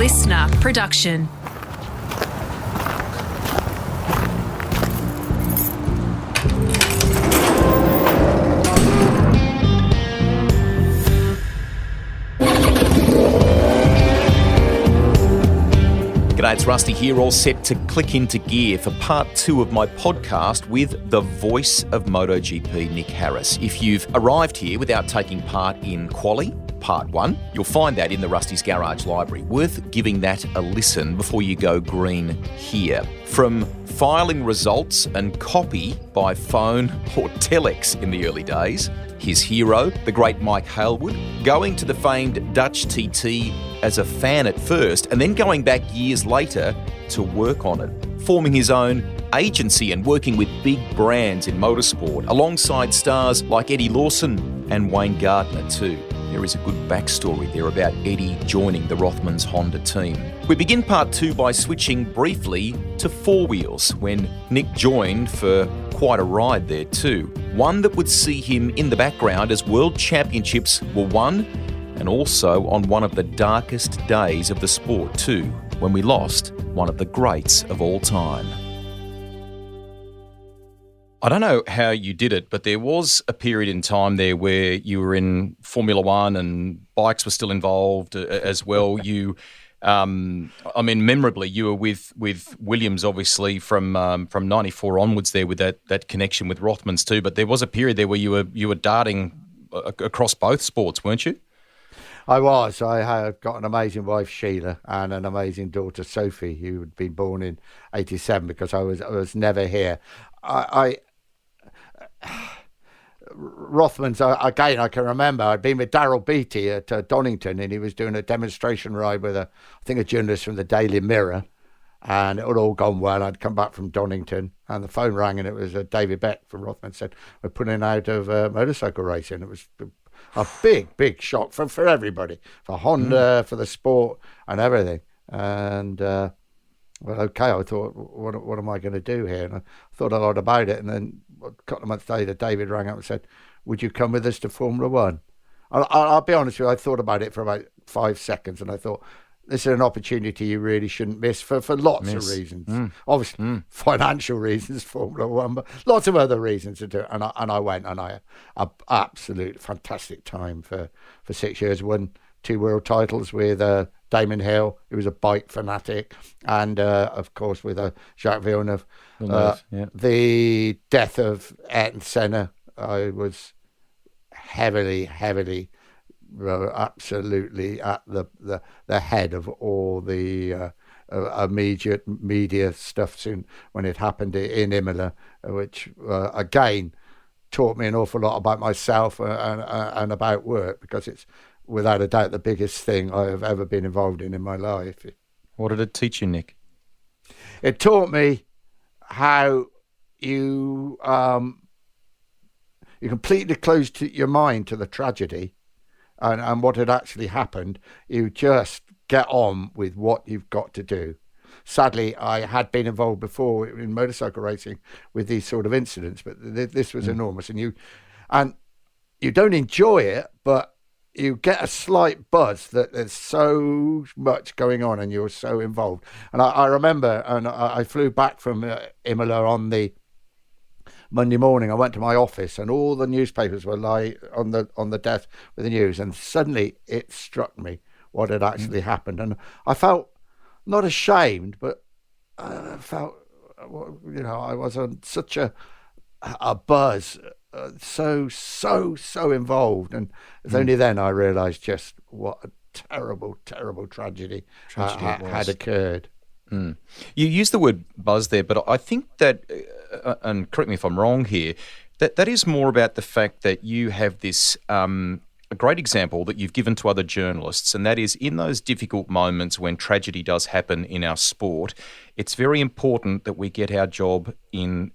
listener production. G'day, it's Rusty here, all set to click into gear for part 2 of my podcast with the voice of MotoGP, Nick Harris. If you've arrived here without taking part in Quali, part 1, you'll find that in the Rusty's Garage library. Worth giving that a listen before you go green here. From filing results and copy by phone or telex in the early days, his hero, the great Mike Hailwood, going to the famed Dutch TT as a fan at first and then going back years later to work on it, forming his own agency and working with big brands in motorsport alongside stars like Eddie Lawson and Wayne Gardner too. There is a good backstory there about Eddie joining the Rothmans Honda team. We begin part 2 by switching briefly to four wheels when Nick joined for quite a ride there too. One that would see him in the background as World Championships were won, and also on one of the darkest days of the sport too, when we lost one of the greats of all time. I don't know how you did it, but there was a period in time there where you were in Formula One and bikes were still involved as well. You, memorably, you were with Williams, obviously, from 94 onwards there with that connection with Rothmans too. But there was a period there where you were darting across both sports, weren't you? I was. I had got an amazing wife, Sheila, and an amazing daughter, Sophie, who had been born in 87 because I was never here. Rothmans, again, I can remember I'd been with Darryl Beattie at Donington, and he was doing a demonstration ride with a journalist from the Daily Mirror, and it had all gone well. I'd come back from Donington and the phone rang, and it was David Beck from Rothmans said, "We're putting out of motorcycle racing." It was a big shock for everybody, for Honda, for the sport and everything. And well, okay, I thought, what am I going to do here? And I thought a lot about it. And then a couple of months later, David rang up and said, "Would you come with us to Formula One?" I'll be honest with you, I thought about it for about 5 seconds, and I thought, this is an opportunity you really shouldn't miss for lots of reasons. Obviously, financial reasons, Formula One, but lots of other reasons to do it. And I went, and I had an absolute fantastic time for 6 years. Won 2 world titles with Damon Hill, who was a bike fanatic, and of course with Jacques Villeneuve. The death of Ayrton Senna, I was heavily absolutely at the head of all the immediate media stuff soon when it happened in Imola, which again taught me an awful lot about myself and about work, because it's without a doubt the biggest thing I have ever been involved in my life. What did it teach you, Nick? It taught me how you completely closed your mind to the tragedy and what had actually happened. You just get on with what you've got to do. Sadly, I had been involved before in motorcycle racing with these sort of incidents, but this was enormous. And you don't enjoy it, but you get a slight buzz that there's so much going on and you're so involved. And I remember, and I flew back from Imola on the Monday morning. I went to my office and all the newspapers were on the desk with the news, and suddenly it struck me what had actually happened. And I felt not ashamed, but I felt, I was on such a buzz, so involved. And it's only then I realised just what a terrible tragedy had occurred. You used the word buzz there, but I think that, and correct me if I'm wrong here, that is more about the fact that you have this a great example that you've given to other journalists, and that is in those difficult moments when tragedy does happen in our sport, it's very important that we get our job in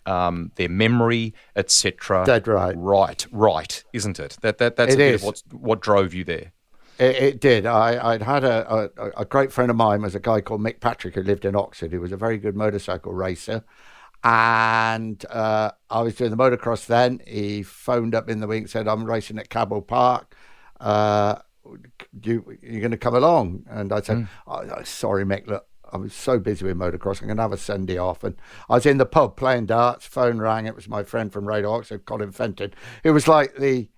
their memory, etc. Dead right. Right, isn't it? That's a bit of what drove you there. It did. I'd had a great friend of mine was a guy called Mick Patrick, who lived in Oxford, who was a very good motorcycle racer. And I was doing the motocross then. He phoned up in the week and said, "I'm racing at Cabell Park. you're going to come along? And I said, sorry, Mick, look, I was so busy with motocross, I'm going to have a Sunday off. And I was in the pub playing darts, phone rang, it was my friend from Radio Oxford, Colin Fenton, who was like the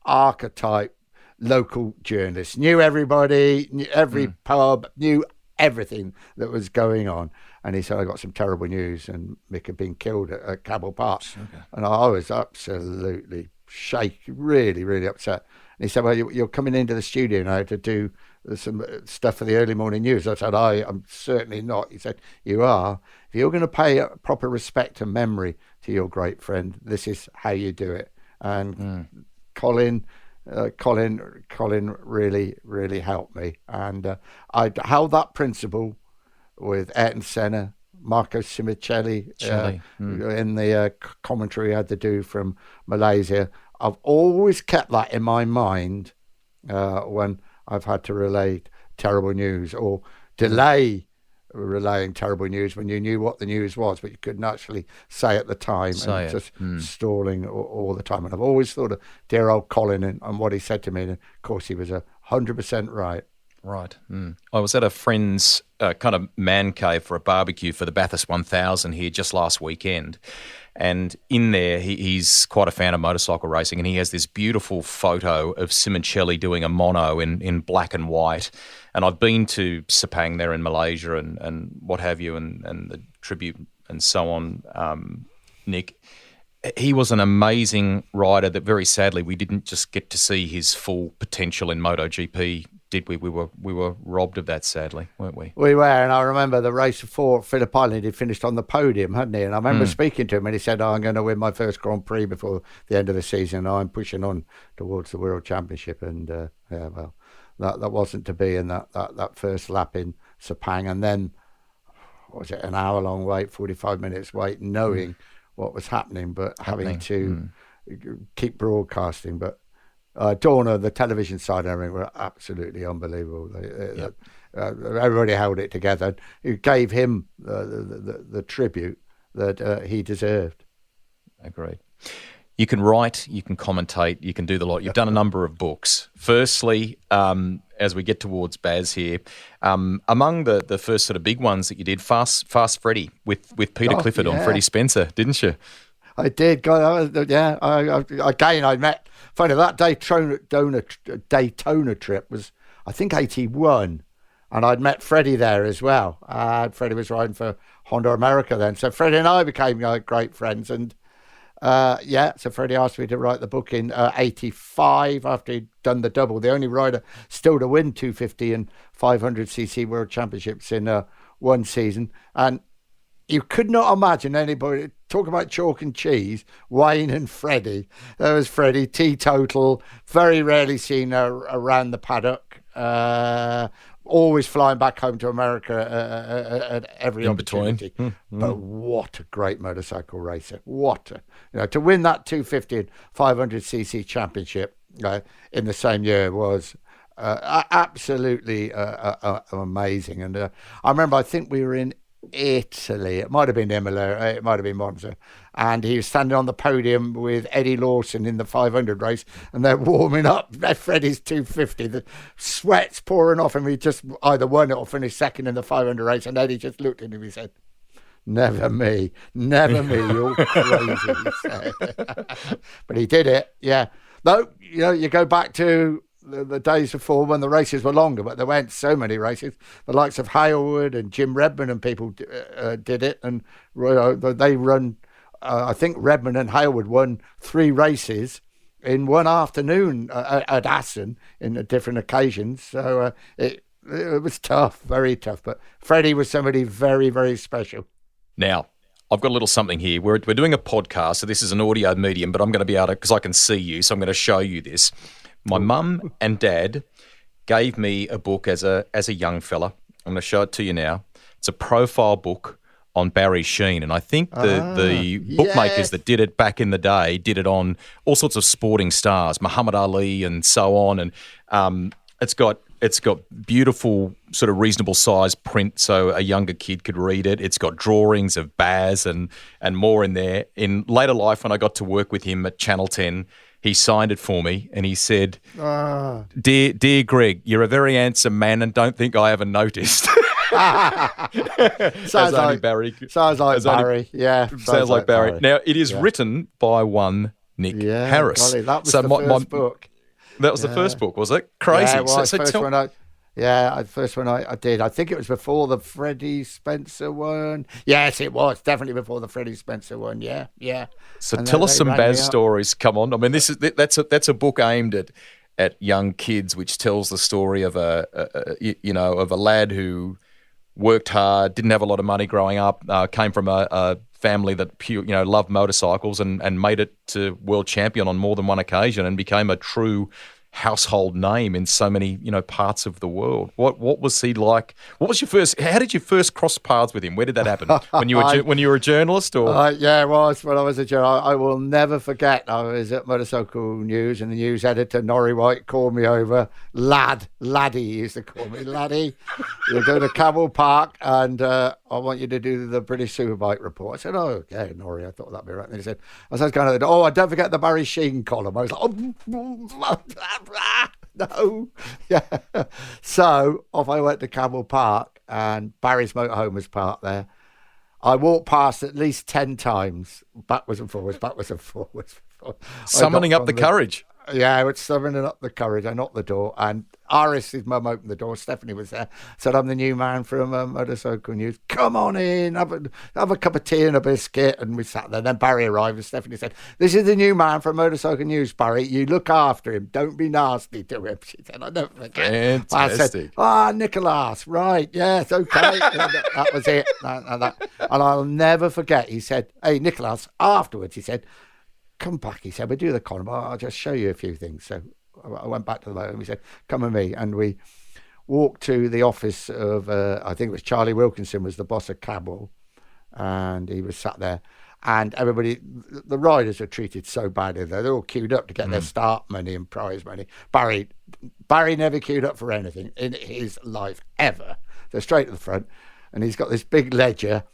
archetype local journalist, knew everybody, knew every pub, knew everything that was going on. And he said, I got some terrible news, and Mick had been killed at Cabell Park. Okay. And I was absolutely shaky, really, really upset. And he said, well, you're coming into the studio now to do some stuff for the early morning news. I said, I'm certainly not. He said, you are. If you're going to pay proper respect and memory to your great friend, this is how you do it. And Colin really, really helped me. And I held that principle with Ayrton Senna, Marco Simoncelli, in the commentary I had to do from Malaysia. I've always kept that in my mind when I've had to relay terrible news or delay relaying terrible news when you knew what the news was, but you couldn't actually say at the time, just stalling all the time. And I've always thought of dear old Colin and what he said to me. And of course, he was 100% right. Right. I was at a friend's kind of man cave for a barbecue for the Bathurst 1000 here just last weekend. And in there, he's quite a fan of motorcycle racing, and he has this beautiful photo of Simoncelli doing a mono in black and white. And I've been to Sepang there in Malaysia and what have you, and the tribute and so on, Nick. He was an amazing rider that very sadly we didn't just get to see his full potential in MotoGP, did we? We were robbed of that, sadly, weren't we? We were, and I remember the race before Phillip Island, he finished on the podium, hadn't he? And I remember speaking to him, and he said, I'm going to win my first Grand Prix before the end of the season. I'm pushing on towards the World Championship. And, that wasn't to be in that first lap in Sepang. And then, what was it, an hour-long wait, 45 minutes wait, knowing what was happening, but having to keep broadcasting. But Dorna, the television side and everything were absolutely unbelievable. Everybody held it together. It gave him the tribute that he deserved. Agreed. You can write, you can commentate, you can do the lot. You've done a number of books. Firstly, as we get towards Baz here, among the first sort of big ones that you did, Fast Freddy with Peter Clifford on Freddie Spencer, didn't you? I did. I met. Funny, that Daytona trip was, I think, 81, and I'd met Freddie there as well. Freddie was riding for Honda America then, so Freddie and I became great friends. And so Freddie asked me to write the book in 85 after he'd done the double, the only rider still to win 250 and 500cc World Championships in one season. And you could not imagine anybody, talk about chalk and cheese, Wayne and Freddie. There was Freddie, teetotal, very rarely seen around the paddock, always flying back home to America at every opportunity. But what a great motorcycle racer. To win that 250 and 500cc championship in the same year was absolutely amazing. And I remember, I think we were in Italy, it might have been Imola, it might have been Monza, and he was standing on the podium with Eddie Lawson in the 500 race, and they're warming up Freddie's 250, the sweat's pouring off him. He just either won it or finished second in the 500 race, and Eddie just looked at him and he said, never me, you're crazy, he said. But he did it. You go back to the days before when the races were longer, but there weren't so many races. The likes of Halewood and Jim Redman and people did it, and they run. I think Redman and Halewood won 3 races in one afternoon at Assen in different occasions. So it was tough, very tough. But Freddie was somebody very, very special. Now, I've got a little something here. We're doing a podcast, so this is an audio medium, but I'm going to be able to, because I can see you, so I'm going to show you this. My mum and dad gave me a book as a young fella. I'm going to show it to you now. It's a profile book on Barry Sheene, and I think the bookmakers that did it back in the day did it on all sorts of sporting stars, Muhammad Ali and so on. And it's got It's got beautiful, sort of reasonable size print so a younger kid could read it. It's got drawings of Baz and more in there. In later life, when I got to work with him at Channel 10, he signed it for me and he said, Dear Greg, you're a very handsome man and don't think I haven't noticed. Sounds like Barry. Sounds like Barry. Sounds like Barry. Now, it is written by one Nick Harris. Golly, that was the first book. That was the first book, was it? Crazy. Yeah, it was. The first one I did. I think it was before the Freddie Spencer one. Yes, it was. Definitely before the Freddie Spencer one. Yeah. So tell us some Baz stories. Come on. I mean, that's a book aimed at young kids, which tells the story of a lad who worked hard, didn't have a lot of money growing up, came from a family that loved motorcycles and made it to world champion on more than one occasion and became a true household name in so many parts of the world. What was he like? What was your first? How did you first cross paths with him? Where did that happen? When you were a journalist, or it was when I was a journalist. I will never forget. I was at Motorcycle News, and the news editor Norrie White called me over. Laddie, he used to call me Laddie. You're going to Camel Park, and I want you to do the British Superbike report. I said, "Oh, okay, Norrie, I thought that'd be right." And he said, "I was going to, and don't forget the Barry Sheene column." I was like, "Oh." No. Yeah. So off I went to Camel Park, and Barry's motorhome was parked there. I walked past at least 10 times, backwards and forwards. Summoning up the courage. Yeah, I was summoning up the courage. I knocked the door, and Iris' mum opened the door. Stephanie was there. Said, "I'm the new man from Motorcycle News. Come on in, have a cup of tea and a biscuit." And we sat there. Then Barry arrived, and Stephanie said, "This is the new man from Motorcycle News, Barry. You look after him. Don't be nasty to him." She said, "I don't forget." Fantastic. I said, Nicholas, right, yes, okay. That was it. And I'll never forget. He said, "Hey, Nicholas," afterwards, he said, "Come back," he said, "we'll do the column. I'll just show you a few things." So I went back to the motor and he said, "Come with me." And we walked to the office of, I think it was Charlie Wilkinson was the boss of Cabell, and he was sat there. And everybody, the riders are treated so badly. They're all queued up to get their start money and prize money. Barry never queued up for anything in his life, ever. So straight to the front, and he's got this big ledger.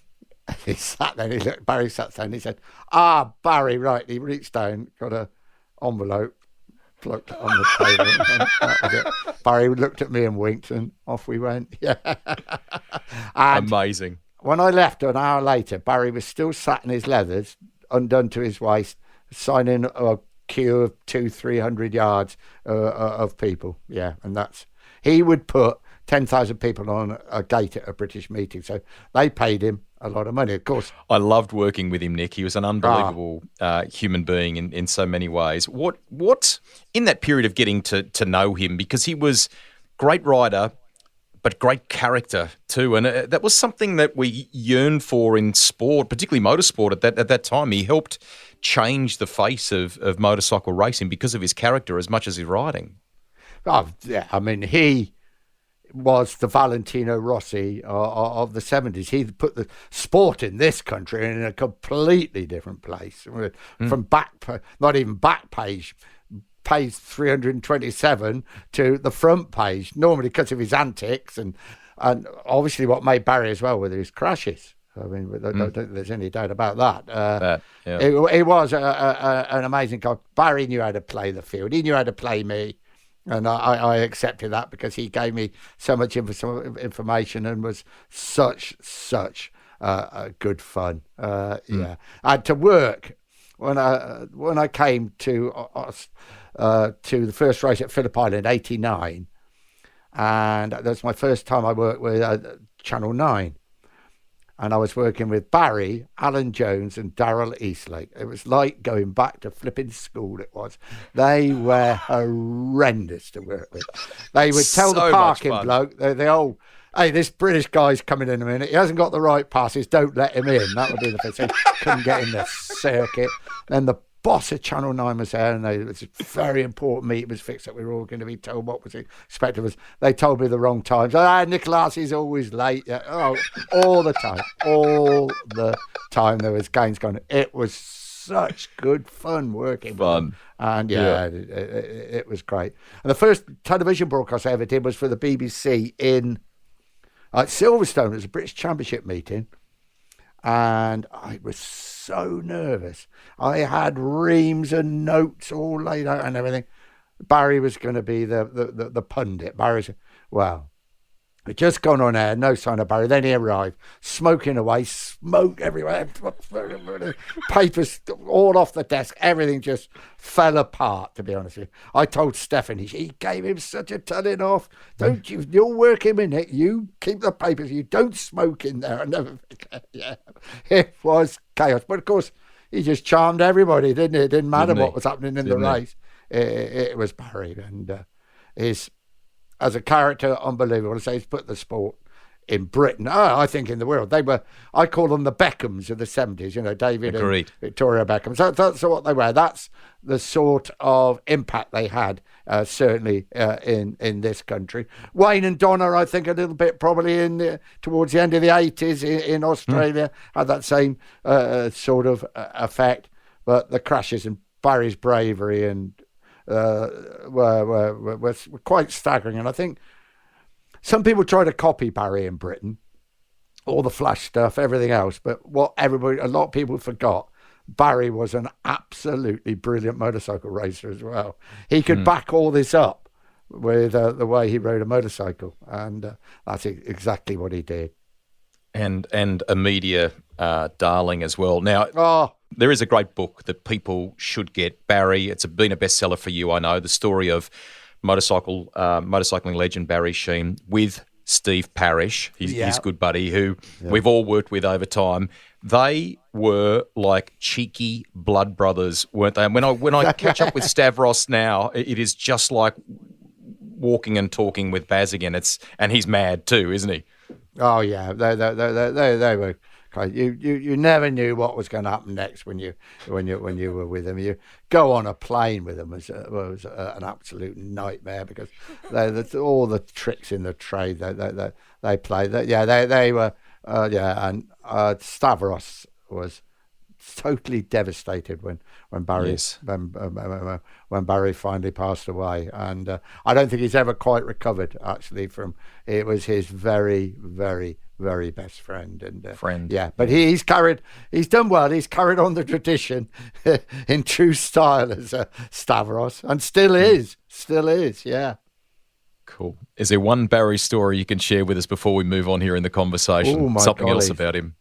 He sat there and Barry sat there and he said, "Barry, right." He reached down, got an envelope, plucked it on the table, and that was it. Barry looked at me and winked, and off we went. Yeah. And amazing. When I left an hour later, Barry was still sat in his leathers, undone to his waist, signing a queue of 200-300 yards of people. Yeah, and he would put 10,000 people on a gate at a British meeting. So they paid him a lot of money, of course. I loved working with him, Nick. He was an unbelievable human being in so many ways. What in that period of getting to know him, because he was great rider, but great character too. And that was something that we yearned for in sport, particularly motorsport at that time. He helped change the face of motorcycle racing because of his character as much as his riding. Oh, yeah. I mean, he was the Valentino Rossi of the 70s. He put the sport in this country in a completely different place. From not even back page 327 to the front page, normally because of his antics and obviously what made Barry as well with his crashes. I mean, I don't think there's any doubt about that. It was an amazing guy. Barry knew how to play the field. He knew how to play me. And I accepted that because he gave me so much information and was such good fun. And to work when I came to the first race at Phillip Island, '89, and that was my first time I worked with Channel 9. And I was working with Barry, Alan Jones and Darrell Eastlake. It was like going back to flipping school, it was. They were horrendous to work with. They would tell the parking bloke, "Hey, this British guy's coming in a minute. He hasn't got the right passes. Don't let him in." That would be the first thing. Couldn't get in the circuit. Then the boss of Channel 9 was there, and it was a very important meeting was fixed that we were all going to be told what was expected of us. They told me the wrong times. Nicholas is always late. Yeah. All the time there was games going. It was such good fun working with Fun. them. And it was great. And the first television broadcast I ever did was for the BBC in Silverstone. It was a British Championship meeting. And I was so nervous. I had reams and notes all laid out and everything. Barry was going to be the pundit. Barry's, well, had just gone on air, no sign of Barry. Then he arrived, smoking away, smoke everywhere, papers all off the desk. Everything just fell apart, to be honest with you. I told Stephanie, he gave him such a telling off. Don't you, you'll work him in it. You keep the papers. You don't smoke in there. I never forget. Yeah, it was chaos. But of course, he just charmed everybody, didn't he? It didn't matter what was happening in the race. It was Barry, and his... as a character, unbelievable. I say he's put the sport in Britain. I think in the world. They were, I call them the Beckhams of the 70s, you know, David Agreed. and Victoria Beckham. So that's what they were. That's the sort of impact they had, certainly in this country. Wayne and Donna, I think, a little bit probably towards the end of the 80s in Australia, had that same sort of effect. But the crashes and Barry's bravery and were quite staggering. And I think some people try to copy Barry in Britain, all the flash stuff, everything else. But what a lot of people forgot, Barry was an absolutely brilliant motorcycle racer as well. He could back all this up with the way he rode a motorcycle. And that's exactly what he did. And a media darling as well. Now, there is a great book that people should get, Barry. It's been a bestseller for you, I know. The story of motorcycling legend Barry Sheene with Steve Parrish, his good buddy, who we've all worked with over time. They were like cheeky blood brothers, weren't they? And when I catch up with Stavros now, it is just like walking and talking with Baz again. And he's mad too, isn't he? Oh yeah, they were. You never knew what was going to happen next when you were with them. You go on a plane with them was an absolute nightmare because all the tricks in the trade they played. They were and Stavros was totally devastated when Barry when Barry finally passed away, and I don't think he's ever quite recovered actually from it. Was his very, very, very best friend and yeah, but he's done well. He's carried on the tradition in true style as Stavros, and still is. Yeah. Cool. Is there one Barry story you can share with us before we move on here in the conversation? Something else about him.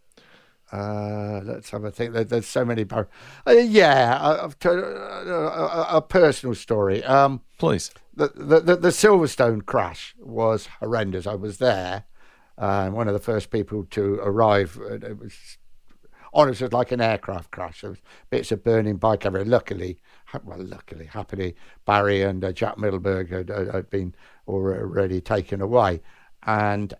Let's have a think. There's so many. A personal story. Please. The Silverstone crash was horrendous. I was there, and one of the first people to arrive. It was honestly like an aircraft crash. There was bits of burning bike everywhere. Happily, Barry and Jack Middleburg had been already taken away, and.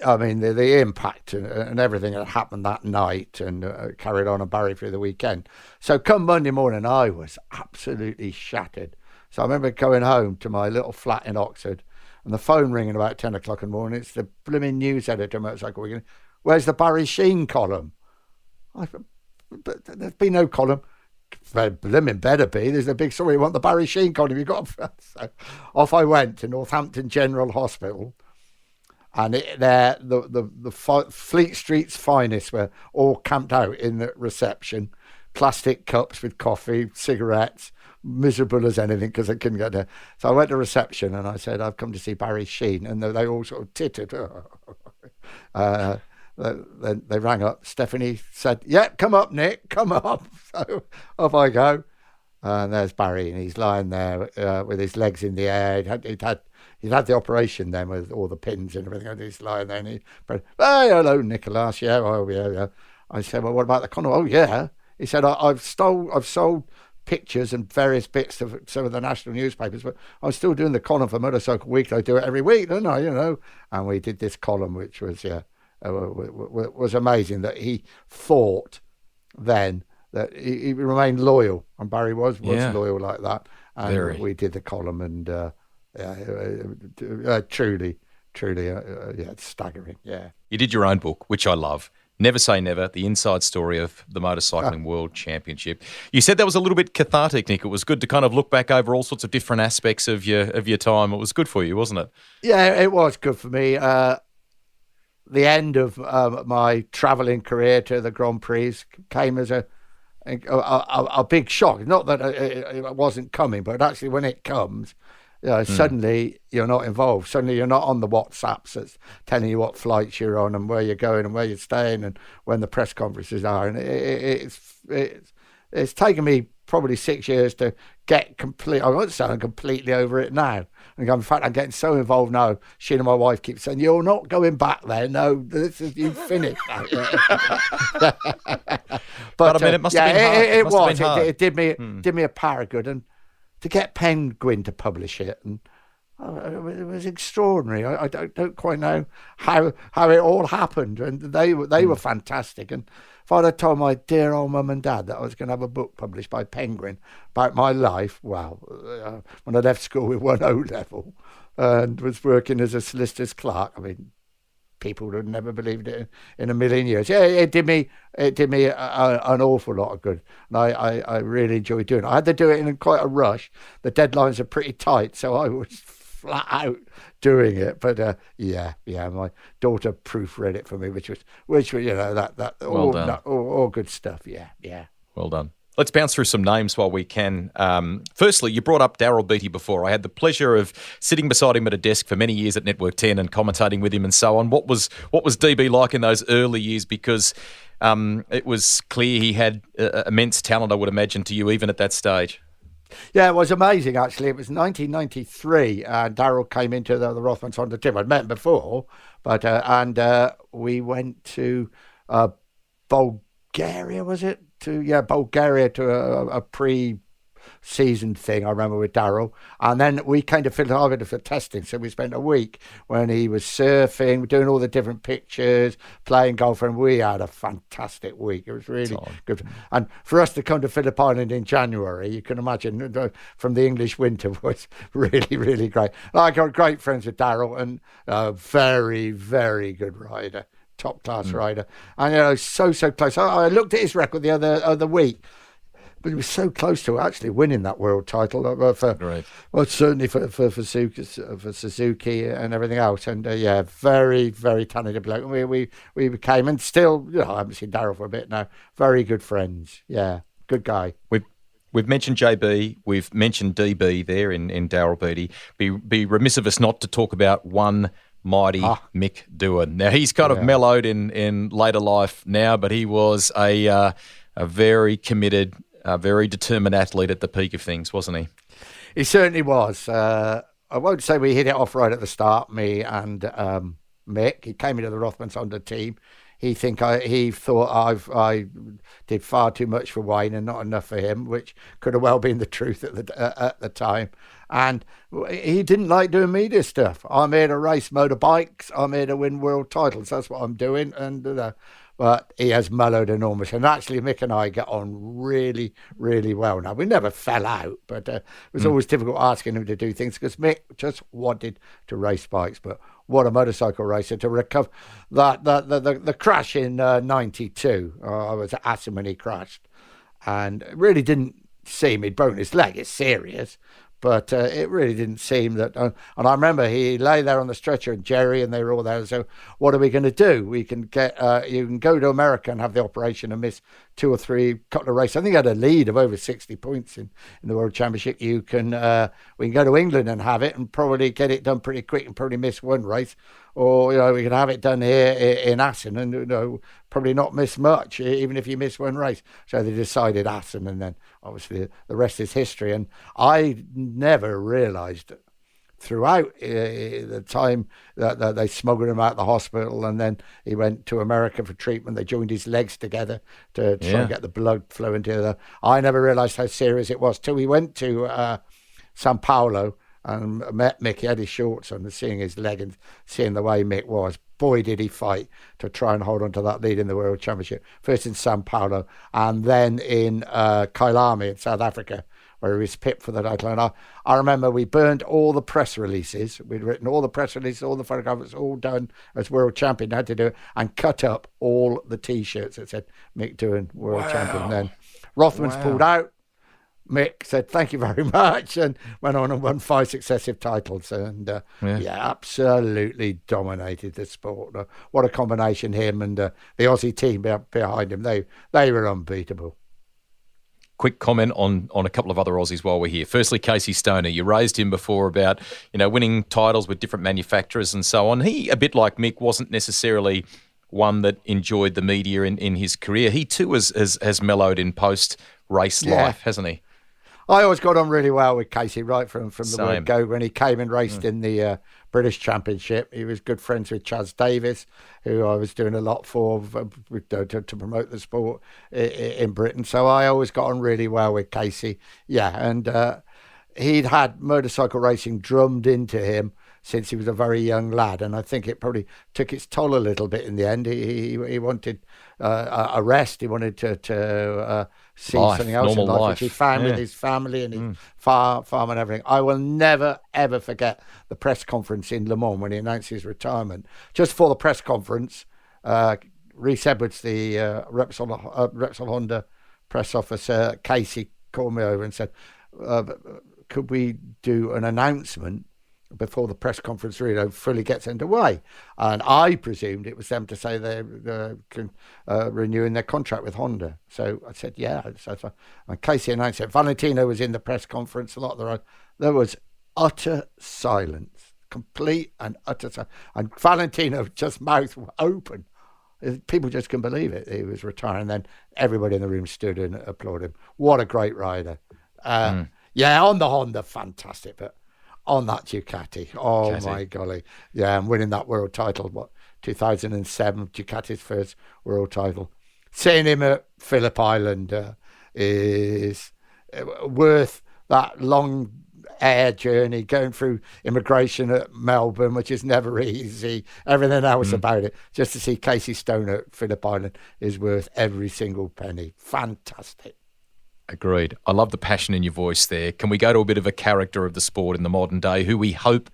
I mean, the impact and everything that happened that night and carried on and Barry through the weekend. So come Monday morning, I was absolutely shattered. So I remember going home to my little flat in Oxford and the phone ringing about 10 o'clock in the morning. It's the blooming news editor, Motorcycle Weekend. Where's the Barry Sheene column? But there's been no column. Blooming better be. There's a big story. You want the Barry Sheene column? You got. So off I went to Northampton General Hospital. And the Fleet Street's finest were all camped out in the reception. Plastic cups with coffee, cigarettes, miserable as anything because they couldn't get there. So I went to reception and I said, I've come to see Barry Sheene. And they all sort of tittered. They rang up. Stephanie said, yeah, come up, Nick, come up. So off I go. And there's Barry, and he's lying there with his legs in the air. He'd had the operation then with all the pins and everything. And he's lying there, and hey, hello, Nicholas. Yeah, oh yeah. I said, well, what about the condom? Oh yeah. He said, I've sold pictures and various bits of some of the national newspapers, but I'm still doing the column for Motorcycle Week. I do it every week, don't I? You know. And we did this column, which was was amazing that he thought then. That he remained loyal, and Barry was loyal like that. And we did the column, and truly, it's staggering. Yeah, you did your own book, which I love. Never Say Never, the inside story of the Motorcycling World Championship. You said that was a little bit cathartic, Nick. It was good to kind of look back over all sorts of different aspects of your time. It was good for you, wasn't it? Yeah, it was good for me. The end of my travelling career to the Grand Prix came as a big shock. Not that it wasn't coming, but actually when it comes, suddenly you're not involved. Suddenly you're not on the WhatsApps that's telling you what flights you're on and where you're going and where you're staying and when the press conferences are. And it's taken me probably 6 years to get I won't say I'm completely over it now. And in fact, I'm getting so involved now. She and my wife keep saying, "You're not going back there. No, you finished now." but I mean, it must have been hard. It did me a power good, and to get Penguin to publish it, and it was extraordinary. I don't quite know how it all happened, and they were fantastic. And if I'd have told my dear old mum and dad that I was going to have a book published by Penguin about my life, well, when I left school with 1 O-level and was working as a solicitor's clerk, I mean, people would have never believed it in a million years. Yeah, it did me an awful lot of good, and I really enjoyed doing it. I had to do it in quite a rush. The deadlines are pretty tight, so I was flat out doing it. But my daughter proofread it for me, which was that all good stuff. Yeah. Well done. Let's bounce through some names while we can. Firstly, you brought up Daryl Beattie before. I had the pleasure of sitting beside him at a desk for many years at Network 10 and commentating with him and so on. What was DB like in those early years? Because it was clear he had immense talent, I would imagine, to you even at that stage. Yeah, it was amazing, actually. It was 1993, and Daryl came into the Rothmans Honda team. I'd met him before, but we went to Bulgaria, was it? Bulgaria to a pre-season thing, I remember, with Daryl. And then we came to Phillip Island for testing. So we spent a week when he was surfing, doing all the different pictures, playing golf, and we had a fantastic week. It was really good. And for us to come to Phillip Island in January, you can imagine, from the English winter, was really, really great. I got great friends with Daryl, and a very, very good rider. Top class rider, and so close. I looked at his record the other week, but he was so close to actually winning that world title certainly for Suzuki and everything else. And very, very talented bloke. We became, and still, I haven't seen Daryl for a bit now. Very good friends. Yeah, good guy. We've mentioned JB, we've mentioned DB there in Daryl Beattie. Be remiss of us not to talk about one mighty Mick Doohan. Now, he's kind of mellowed in later life now, but he was a very committed, very determined athlete at the peak of things, wasn't he? He certainly was. I won't say we hit it off right at the start, me and Mick. He came into the Rothmans Honda team. He thought I did far too much for Wayne and not enough for him, which could have well been the truth at the time. And he didn't like doing media stuff. I'm here to race motorbikes. I'm here to win world titles. That's what I'm doing. And but he has mellowed enormously. And actually, Mick and I get on really, really well now. We never fell out, but it was always difficult asking him to do things because Mick just wanted to race bikes. But what a motorcycle racer to recover the crash in '92. I was at Assen when he crashed, and it really didn't seem he'd broken his leg. It's serious. But it really didn't seem that. And I remember he lay there on the stretcher, and Jerry and they were all there. So what are we going to do? We can get you can go to America and have the operation and miss 2 or 3 couple of races. I think he had a lead of over 60 points in the World Championship. We can go to England and have it and probably get it done pretty quick and probably miss 1 race. Or we can have it done here in Assen and probably not miss much, even if you miss 1 race. So they decided Assen, and then obviously the rest is history. And I never realised throughout the time that they smuggled him out of the hospital, and then he went to America for treatment. They joined his legs together to try and get the blood flowing to the. I never realised how serious it was till we went to Sao Paulo and met Mick. He had his shorts on, and seeing his leg and seeing the way Mick was, boy did he fight to try and hold on to that lead in the World Championship. First in Sao Paulo and then in Kailami in South Africa, where he was pipped for the title. And I remember we burned all the press releases. We'd written all the press releases, all the photographs, all done as world champion. Had to do it and cut up all the T-shirts that said Mick Doohan world champion. And then Rothman's pulled out. Mick said, thank you very much, and went on and won 5 successive titles. And, absolutely dominated the sport. What a combination, him and the Aussie team behind him. They were unbeatable. Quick comment on a couple of other Aussies while we're here. Firstly, Casey Stoner. You raised him before about, winning titles with different manufacturers and so on. He, a bit like Mick, wasn't necessarily one that enjoyed the media in his career. He too has mellowed in post-race life, hasn't he? I always got on really well with Casey right from the Same. word go. When he came and raced in the British Championship, he was good friends with Chaz Davis, who I was doing a lot for to promote the sport in Britain. So I always got on really well with Casey. Yeah, and he'd had motorcycle racing drummed into him since he was a very young lad, and I think it probably took its toll a little bit in the end. He wanted a rest. He wanted to see something else in life, which he found with his family and his farm and everything. I will never, ever forget the press conference in Le Mans when he announced his retirement. Just before the press conference, Rhys Edwards, the Repsol Honda press officer, Casey, called me over and said, could we do an announcement before the press conference really fully gets underway? And I presumed it was them to say they're renewing their contract with Honda. So I said, yeah. And Casey announced it. Valentino was in the press conference a lot. There was utter silence, complete and utter silence. And Valentino just mouth open. People just couldn't believe it. He was retiring. Then everybody in the room stood and applauded him. What a great rider. Yeah, on the Honda, fantastic. But on that Ducati, my golly. Yeah, and winning that world title, 2007, Ducati's first world title. Seeing him at Phillip Island is worth that long air journey, going through immigration at Melbourne, which is never easy, everything else about it. Just to see Casey Stoner at Phillip Island is worth every single penny. Fantastic. Agreed. I love the passion in your voice there. Can we go to a bit of a character of the sport in the modern day who we hope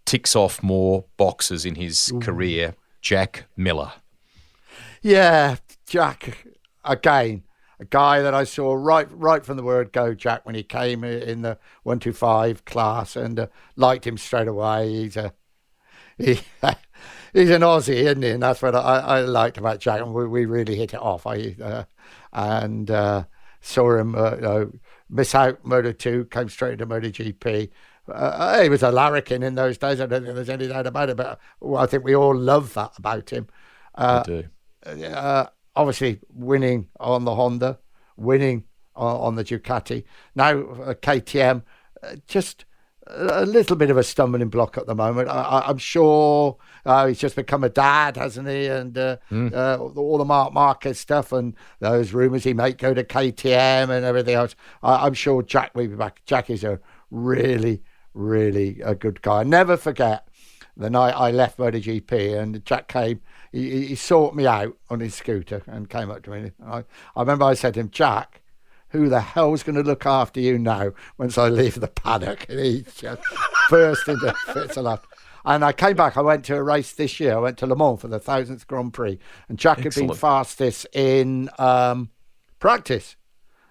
ticks off more boxes in his career? Jacques Miller. Yeah, Jacques, again, a guy that I saw right from the word go, Jacques, when he came in the 125 class, and liked him straight away. He's an Aussie, isn't he? And that's what I liked about Jacques, and we really hit it off. Saw him miss out Moto2, came straight into MotoGP. He was a larrikin in those days. I don't think there's any doubt about it, but I think we all love that about him. I do. Obviously, winning on the Honda, winning on the Ducati. Now, KTM, just a little bit of a stumbling block at the moment. I'm sure he's just become a dad, hasn't he? And all the Marc Marquez stuff and those rumours he might go to KTM and everything else. I'm sure Jacques will be back. Jacques is a really, really a good guy. I never forget the night I left MotoGP and Jacques came. He sought me out on his scooter and came up to me. I remember I said to him, Jacques, who the hell's going to look after you now once I leave the paddock? And he just burst into fits of laughter. And I came back. I went to a race this year. I went to Le Mans for the 1000th Grand Prix. And Jacques had been fastest in practice.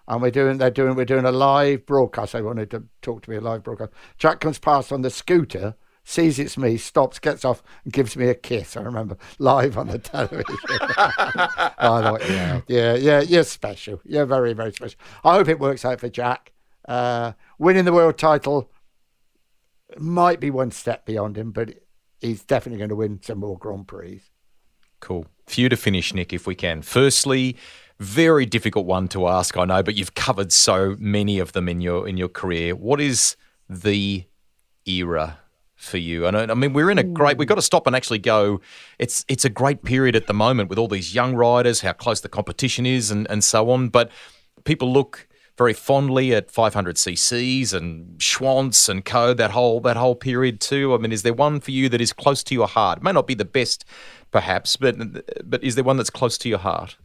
And we're doing a live broadcast. They wanted to talk to me, a live broadcast. Jacques comes past on the scooter, sees it's me, stops, gets off, and gives me a kiss. I remember live on the television. I thought, yeah, you're special. You're very, very special. I hope it works out for Jacques. Winning the world title might be one step beyond him, but he's definitely going to win some more Grand Prix. Cool. Few to finish, Nick, if we can. Firstly, very difficult one to ask, I know, but you've covered so many of them in your career. What is the era for you? I mean, we're in a great, we've got to stop and actually go, it's a great period at the moment with all these young riders, how close the competition is and so on. But people look very fondly at 500cc's and Schwantz and co, that whole period too. I mean, is there one for you that is close to your heart? It may not be the best, perhaps, but is there one that's close to your heart?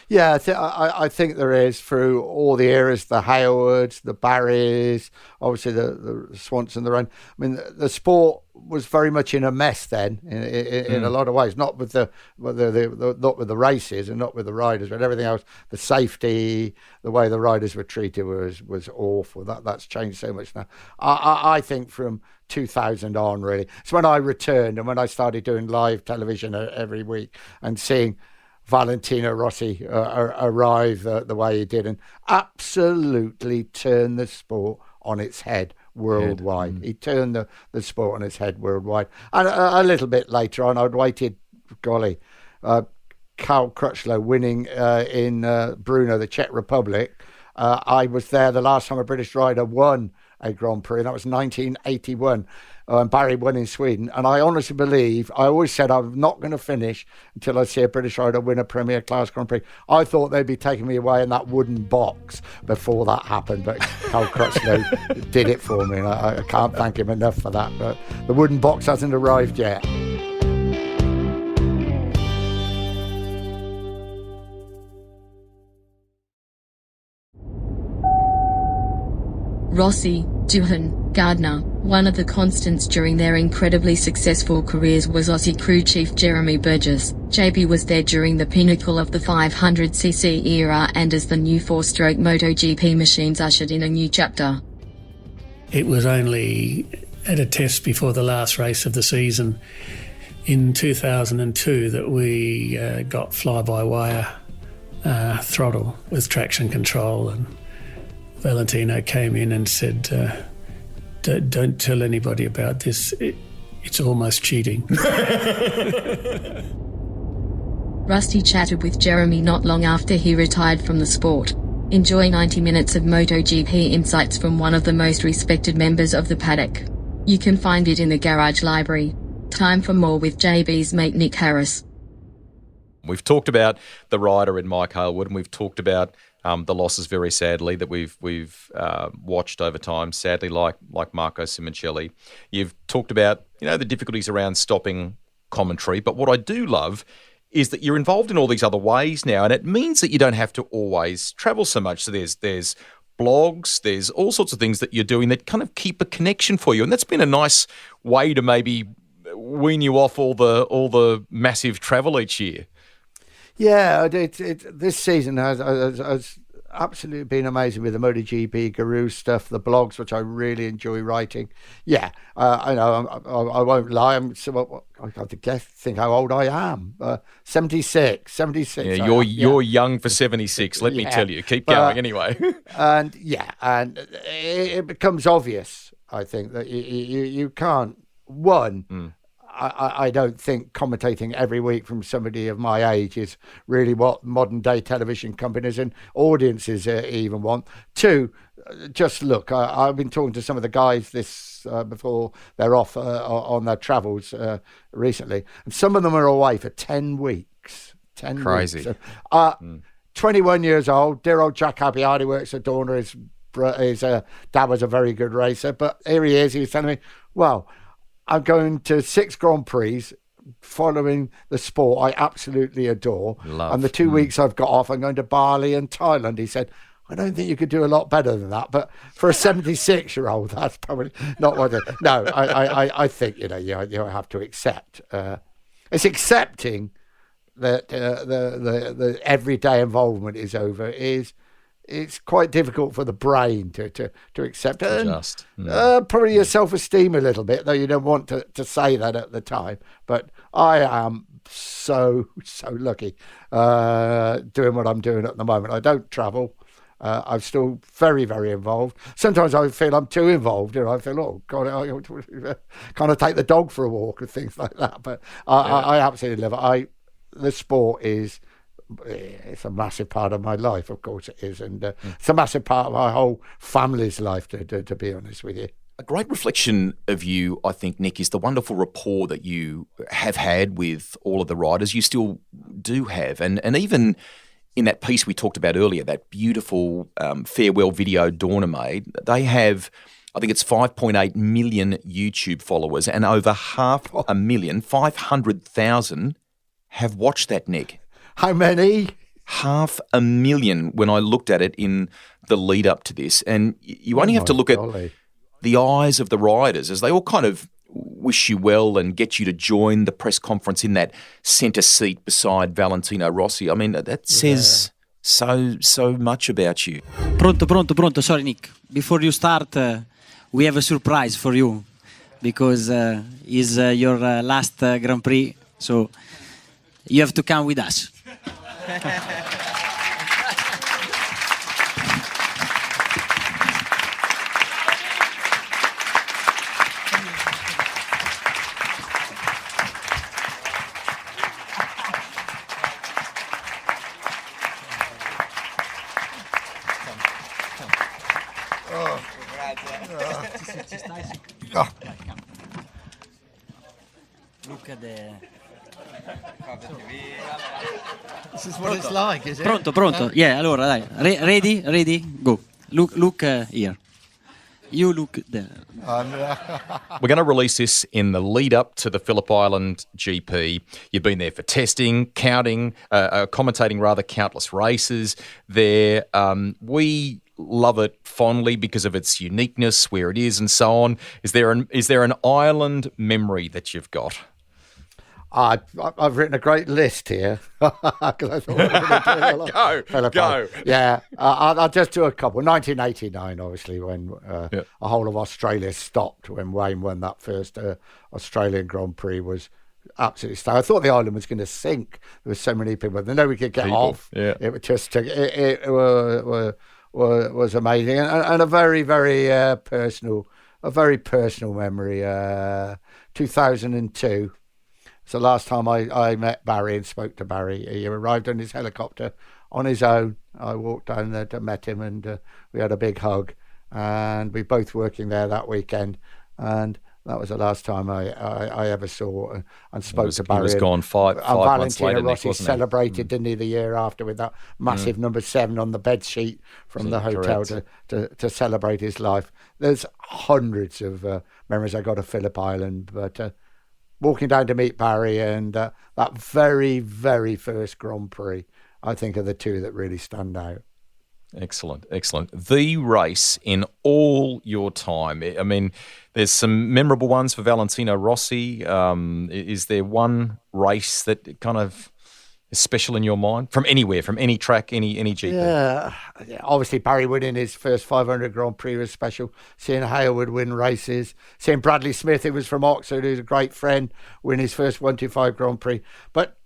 Yeah, I think there is through all the eras, the Haywards, the Barrys, obviously the Swanson, the Run. I mean, the sport was very much in a mess then, in a lot of ways. Not with not with the races and not with the riders, but everything else. The safety, the way the riders were treated was awful. That's changed so much now. I think from 2000 on, really, it's when I returned and when I started doing live television every week and seeing Valentino Rossi arrive the way he did and absolutely turn the sport on its head worldwide. He turned the sport on its head worldwide. And a little bit later on, I'd waited, Carl Crutchlow winning in Brno, the Czech Republic. I was there the last time a British rider won a Grand Prix, and that was 1981. Barry won in Sweden, and I honestly believe, I always said I'm not going to finish until I see a British rider win a Premier Class Grand Prix. I thought they'd be taking me away in that wooden box before that happened, but Carl Crutchlow did it for me, and I can't thank him enough for that. But the wooden box hasn't arrived yet. Rossi, Doohan, Gardner. One of the constants during their incredibly successful careers was Aussie crew chief Jeremy Burgess. JB was there during the pinnacle of the 500cc era and as the new 4-stroke MotoGP machines ushered in a new chapter. It was only at a test before the last race of the season in 2002 that we got fly-by-wire throttle with traction control, and Valentino came in and said, don't tell anybody about this. It's almost cheating. Rusty chatted with Jeremy not long after he retired from the sport. Enjoy 90 minutes of MotoGP insights from one of the most respected members of the paddock. You can find it in the Garage Library. Time for more with JB's mate Nick Harris. We've talked about the rider in Mike Hailwood, and we've talked about the losses, very sadly, that we've watched over time. Sadly, like Marco Simoncelli, you've talked about the difficulties around stopping commentary. But what I do love is that you're involved in all these other ways now, and it means that you don't have to always travel so much. So there's blogs, there's all sorts of things that you're doing that kind of keep a connection for you, and that's been a nice way to maybe wean you off all the massive travel each year. Yeah, this season has absolutely been amazing with the MotoGP Guru stuff, the blogs, which I really enjoy writing. Yeah, I know, I won't lie. I have to think how old I am. 76. Yeah, you're young for 76, let me tell you. Keep going anyway. and it becomes obvious, I think, that you can't, I don't think commentating every week from somebody of my age is really what modern day television companies and audiences even want. Two, just look, I've been talking to some of the guys before they're off on their travels recently, and some of them are away for 10 weeks. 10 Crazy. Weeks. 21 years old, dear old Jacques Abbiardi works at Dorna. His dad was a very good racer, but here he is. He was telling me, well, I'm going to 6 Grand Prix following the sport I absolutely adore. Love. And the 2 weeks I've got off, I'm going to Bali and Thailand. He said, I don't think you could do a lot better than that. But for a 76-year-old, that's probably not what it is. No, I think, you have to accept. It's accepting that the everyday involvement is over it's quite difficult for the brain to accept it. Probably your self-esteem a little bit, though you don't want to say that at the time. But I am so lucky doing what I'm doing at the moment. I don't travel. I'm still very, very involved. Sometimes I feel I'm too involved. I feel, oh, God, can't I take the dog for a walk and things like that? But I absolutely love it. The sport it's a massive part of my life, of course it is, and it's a massive part of my whole family's life, to be honest with you. A great reflection of you, I think, Nick, is the wonderful rapport that you have had with all of the riders. You still do have, and even in that piece we talked about earlier, that beautiful farewell video Dorna made, they have, I think it's 5.8 million YouTube followers, and over 500,000 have watched that, Nick. How many? 500,000 when I looked at it in the lead up to this. And you only have to look at the eyes of the riders as they all kind of wish you well and get you to join the press conference in that centre seat beside Valentino Rossi. I mean, that says so much about you. Pronto. Sorry, Nick. Before you start, we have a surprise for you because it's your last Grand Prix, so you have to come with us. Look at the... This is what it's like, is it? Pronto. Yeah, allora, dai. Ready, go. Look here. You look there. We're going to release this in the lead up to the Phillip Island GP. You've been there for testing, commentating rather, countless races there. We love it fondly because of its uniqueness, where it is and so on. Is there an island memory that you've got? I've written a great list here. Go. Yeah, I'll just do a couple. 1989, obviously, when the whole of Australia stopped when Wayne won that first Australian Grand Prix, was absolutely stunning. I thought the island was going to sink. There were so many people. They know we could get off. Yeah. It was just it was amazing and a very, very personal memory. 2002. So last time I met Barry and spoke to Barry, he arrived on his helicopter on his own. I walked down there to meet him and we had a big hug. And we both working there that weekend. And that was the last time I ever saw and spoke to Barry. He was gone five months later. Valentino Rossi celebrated, didn't he, the year after with that massive number 7 on the bed sheet from the hotel to celebrate his life. There's hundreds of memories I got of Phillip Island, but... walking down to meet Barry and that very, very first Grand Prix, I think, are the two that really stand out. Excellent. The race in all your time. I mean, there's some memorable ones for Valentino Rossi. Is there one race that kind of is special in your mind? From anywhere, from any track, any GP? Yeah, obviously Barry winning his first 500 Grand Prix was special. Seeing Hailwood win races. Seeing Bradley Smith, who was from Oxford, who's a great friend, win his first 125 Grand Prix. But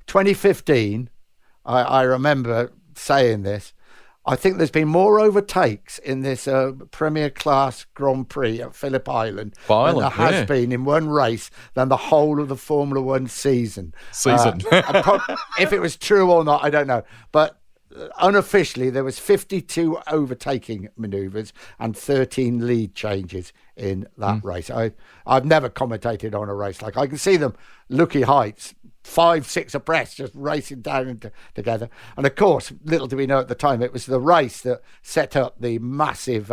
2015, I remember saying this, I think there's been more overtakes in this Premier Class Grand Prix at Phillip Island than there has been in one race than the whole of the Formula One season. If it was true or not, I don't know. But unofficially, there was 52 overtaking manoeuvres and 13 lead changes in that race. I've never commentated on a race like I can see them, Lucky Heights, 5-6 abreast, just racing down together. And of course, little do we know at the time, it was the race that set up the massive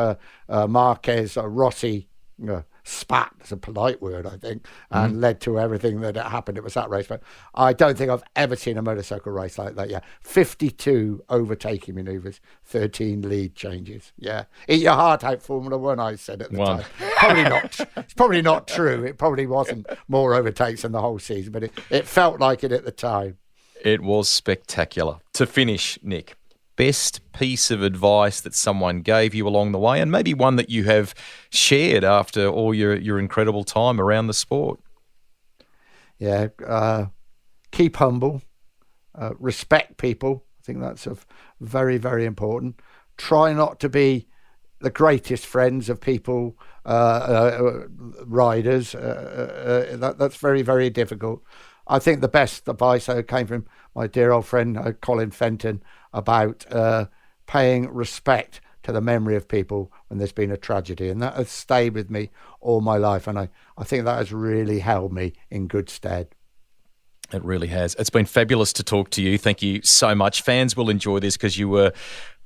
Marquez Rossi spat, is a polite word, I think, and led to everything that happened. It was that race. But I don't think I've ever seen a motorcycle race like that. Yeah, 52 overtaking manoeuvres, 13 lead changes. Yeah, eat your heart out, Formula One, I said at the time. Probably not. It's probably not true. It probably wasn't more overtakes than the whole season, but it felt like it at the time. It was spectacular. To finish, Nick, best piece of advice that someone gave you along the way, and maybe one that you have shared after all your incredible time around the sport? Yeah, keep humble, respect people. I think that's very, very important. Try not to be the greatest friends of people, riders. That's very, very difficult. I think the best advice came from my dear old friend Colin Fenton about paying respect to the memory of people when there's been a tragedy, and that has stayed with me all my life, and I think that has really held me in good stead. It really has. It's been fabulous to talk to you. Thank you so much. Fans will enjoy this because you were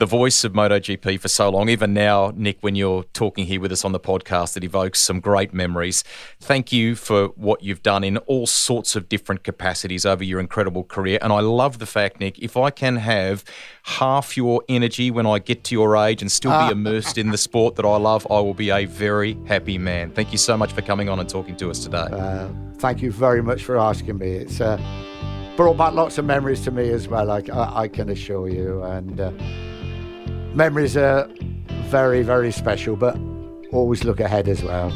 the voice of MotoGP for so long. Even now, Nick, when you're talking here with us on the podcast, it evokes some great memories. Thank you for what you've done in all sorts of different capacities over your incredible career. And I love the fact, Nick, if I can have half your energy when I get to your age and still be immersed in the sport that I love, I will be a very happy man. Thank you so much for coming on and talking to us today. Thank you very much for asking me. It's brought back lots of memories to me as well, I can assure you. And memories are very, very special, but always look ahead as well.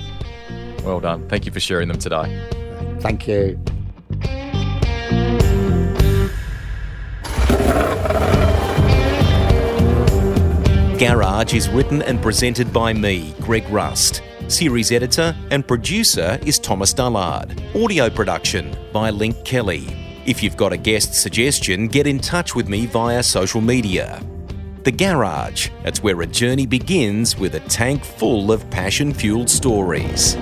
Well done. Thank you for sharing them today. Thank you. Garage is written and presented by me, Greg Rust. Series editor and producer is Thomas Dullard. Audio production by Link Kelly. If you've got a guest suggestion, get in touch with me via social media. The Garage, that's where a journey begins with a tank full of passion-fueled stories.